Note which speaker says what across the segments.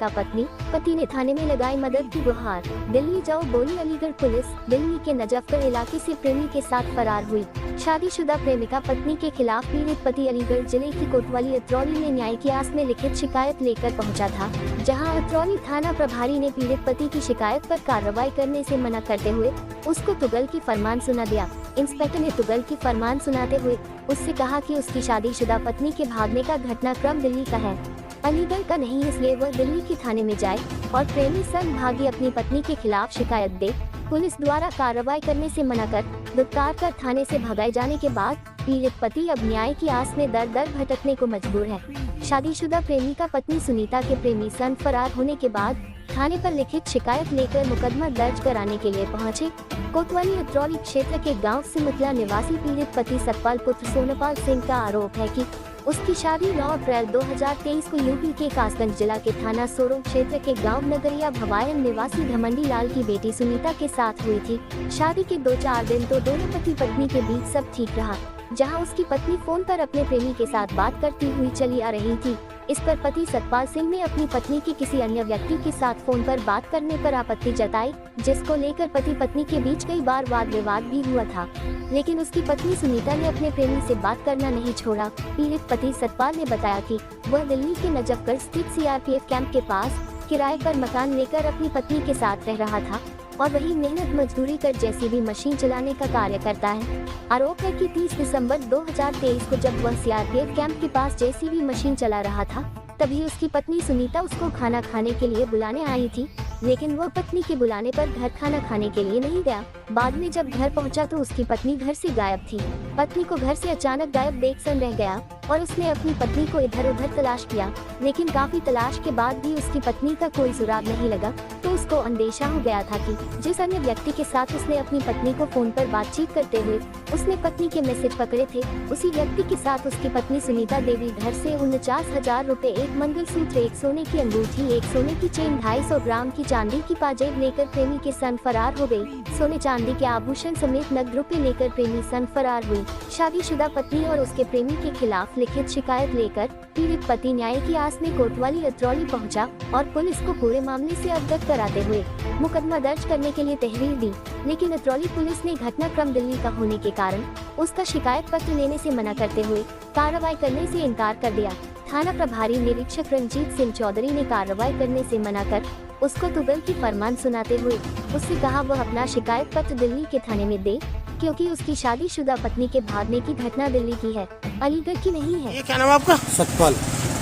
Speaker 1: प्रेमिका पति ने थाने में लगाई मदद की गुहार। दिल्ली जाओ बोली अलीगढ़ पुलिस। दिल्ली के नजफगढ़ इलाके से प्रेमी के साथ फरार हुई शादीशुदा प्रेमिका पत्नी के खिलाफ पीड़ित पति अलीगढ़ जिले की कोतवाली अतरौली में न्याय की आस में लिखित शिकायत लेकर पहुंचा था, जहां अतरौली थाना प्रभारी ने पीड़ित पति की शिकायत पर कार्रवाई करने से मना करते हुए उसको तुगल की फरमान सुना दिया। इंस्पेक्टर ने तुगल की फरमान सुनाते हुए उससे कहा कि उसकी शादीशुदा पत्नी के भागने का घटनाक्रम दिल्ली का है, अलीगढ़ का नहीं, इसलिए वह दिल्ली के थाने में जाए और प्रेमी संग भागी अपनी पत्नी के खिलाफ शिकायत दे। पुलिस द्वारा कार्रवाई करने से मना कर दुत्कार कर थाने से भगाए जाने के बाद पीड़ित पति अब न्याय की आस में दर दर भटकने को मजबूर है। शादीशुदा प्रेमिका पत्नी सुनीता के प्रेमी संग फरार होने के बाद थाने पर लिखित शिकायत लेकर मुकदमा दर्ज कराने के लिए पहुंचे। कोतवाली अतरौली क्षेत्र के गांव सिमतला निवासी पीड़ित पति सतपाल पुत्र सोनपाल सिंह का आरोप है कि उसकी शादी 9 अप्रैल 2023 को यूपी के कासगंज जिला के थाना सोरो क्षेत्र के गांव नगरिया भवायन निवासी घमंडी लाल की बेटी सुनीता के साथ हुई थी। शादी के 2-4 दिन तो दोनों पति पत्नी के बीच सब ठीक रहा, जहां उसकी पत्नी फोन पर अपने प्रेमी के साथ बात करती हुई चली आ रही थी। इस पर पति सतपाल सिंह ने अपनी पत्नी की किसी अन्य व्यक्ति के साथ फोन पर बात करने पर आपत्ति जताई, जिसको लेकर पति पत्नी के बीच कई बार वाद विवाद भी हुआ था, लेकिन उसकी पत्नी सुनीता ने अपने प्रेमी से बात करना नहीं छोड़ा। पीड़ित पति सतपाल ने बताया कि वह दिल्ली के नजफगढ़ स्थित सीआरपीएफ कैंप के पास किराए पर मकान लेकर अपनी पत्नी के साथ रह रहा था और वही मेहनत मजदूरी कर जेसीबी मशीन चलाने का कार्य करता है। आरोप है कि 30 दिसंबर 2023 को जब वह सीआरपीएफ कैंप के पास जेसीबी मशीन चला रहा था, तभी उसकी पत्नी सुनीता उसको खाना खाने के लिए बुलाने आई थी, लेकिन वह पत्नी के बुलाने पर घर खाना खाने के लिए नहीं गया। बाद में जब घर पहुंचा तो उसकी पत्नी घर से गायब थी। पत्नी को घर से अचानक गायब देख सन रह गया और उसने अपनी पत्नी को इधर उधर तलाश किया, लेकिन काफी तलाश के बाद भी उसकी पत्नी का कोई सुराग नहीं लगा। तो उसको अंदेशा हो गया था कि जिस अन्य व्यक्ति के साथ उसने अपनी पत्नी को फोन पर बातचीत करते हुए उसने पत्नी के मैसेज पकड़े थे, उसी व्यक्ति के साथ उसकी पत्नी सुनीता देवी घर से 49,000 रुपए, एक मंगलसूत्र, एक सोने की अंगूठी, एक सोने की चेन, 250 ग्राम की चांदी की पाजेब लेकर प्रेमी के संग फरार हो गई। सोने चांदी के आभूषण समेत नकद रुपए लेकर प्रेमी संग फरार हुई। शादीशुदा पत्नी और उसके प्रेमी के खिलाफ लिखित शिकायत लेकर पीड़ित पति न्याय की आस में कोतवाली अतरौली पहुंचा और पुलिस को पूरे मामले से अवगत कराते हुए मुकदमा दर्ज करने के लिए तहरीर दी, लेकिन अतरौली पुलिस ने घटनाक्रम दिल्ली का होने के कारण उसका शिकायत पत्र लेने से मना करते हुए कार्रवाई करने से इनकार कर दिया। थाना प्रभारी निरीक्षक रंजीत सिंह चौधरी ने कार्रवाई करने से मना कर उसको तुगल की फरमान सुनाते हुए उससे कहा वह अपना शिकायत पत्र दिल्ली के थाने में दे, क्योंकि उसकी शादीशुदा पत्नी के भागने की घटना दिल्ली की है, अलीगढ़ की नहीं है।
Speaker 2: ये क्या नाम है आपका?
Speaker 3: सतपाल।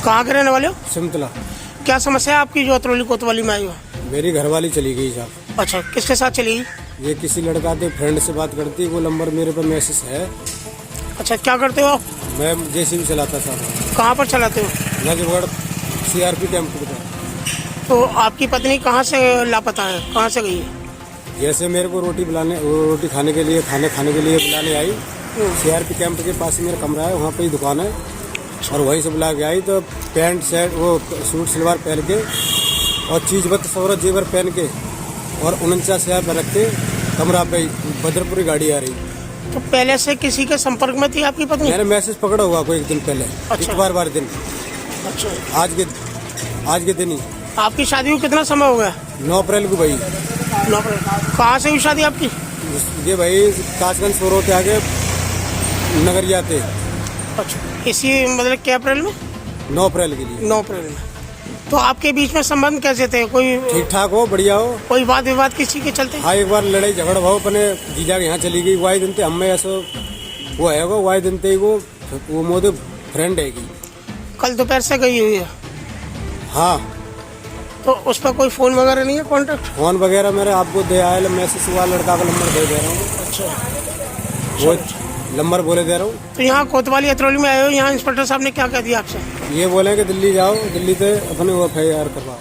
Speaker 2: कहाँ के रहने वाले हो?
Speaker 3: सिमतला।
Speaker 2: क्या समस्या है आपकी जो अतरौली कोतवाली में आई हो?
Speaker 3: मेरी घरवाली चली गई साहब।
Speaker 2: अच्छा, किसके साथ चली गई?
Speaker 3: ये किसी लड़का थे, फ्रेंड से बात करती, वो नंबर मेरे पर मैसेज है।
Speaker 2: अच्छा, क्या करते हो आप?
Speaker 3: मैं जेसीबी चलाता साहब।
Speaker 2: कहाँ पर चलाते हो?
Speaker 3: नजफगढ़ सीआरपी कैंप पर।
Speaker 2: तो आपकी पत्नी कहाँ से लापता है, कहाँ से गई है?
Speaker 3: जैसे मेरे को रोटी खाने के लिए बुलाने आई। सीआरपी कैंप के पास मेरा कमरा है, वहाँ पे ही दुकान है, और वहीं से बुला के आई। तो पैंट शर्ट, वो सूट सलवार पहन के और चीजबत सौरत जेवर पहन के और 49,000 पर रख के कमरा पे बदरपुरी गाड़ी आ रही।
Speaker 2: तो पहले से किसी के संपर्क में थी आपकी पत्नी?
Speaker 3: मैंने मैसेज पकड़ा हुआ कोई एक दिन पहले।
Speaker 2: अच्छा।
Speaker 3: इतवार दिन।
Speaker 2: अच्छा,
Speaker 3: आज के दिन ही।
Speaker 2: आपकी शादी को कितना समय हो गया?
Speaker 3: 9 अप्रैल को भाई।
Speaker 2: 9 अप्रैल। कहाँ से हुई शादी आपकी?
Speaker 3: ये भाई कासगंज सोरो के आगे नगरिया थे।
Speaker 2: अच्छा, इसी मतलब क्या अप्रैल में?
Speaker 3: 9 अप्रैल के लिए।
Speaker 2: 9 अप्रैल में। तो आपके बीच में संबंध कैसे थे? कोई
Speaker 3: ठीक ठाक हो, बढ़िया हो?
Speaker 2: कोई वाद विवाद किसी के चलते?
Speaker 3: हाँ, एक बार लड़ाई झगड़ भाव अपने जीजा के यहाँ चली गई। वाई दिन थे हमें ऐसा वो है, वो वाई दिन थे वो मोदे फ्रेंड है की।
Speaker 2: कल दोपहर से गई हुई है?
Speaker 3: हाँ।
Speaker 2: तो उस पर कोई फोन वगैरह नहीं है, कॉन्टेक्ट?
Speaker 3: फोन वगैरह मेरे आपको दे आया, मैसेज हुआ, लड़का का नंबर दे रहा हूँ।
Speaker 2: अच्छा,
Speaker 3: वो नंबर बोले दे रहा हूँ।
Speaker 2: तो यहाँ कोतवाली अतरौली में आए हो, यहाँ इंस्पेक्टर साहब ने क्या कह दिया आपसे?
Speaker 3: ये बोले कि दिल्ली जाओ, दिल्ली से अपने वो FIR करवाओ।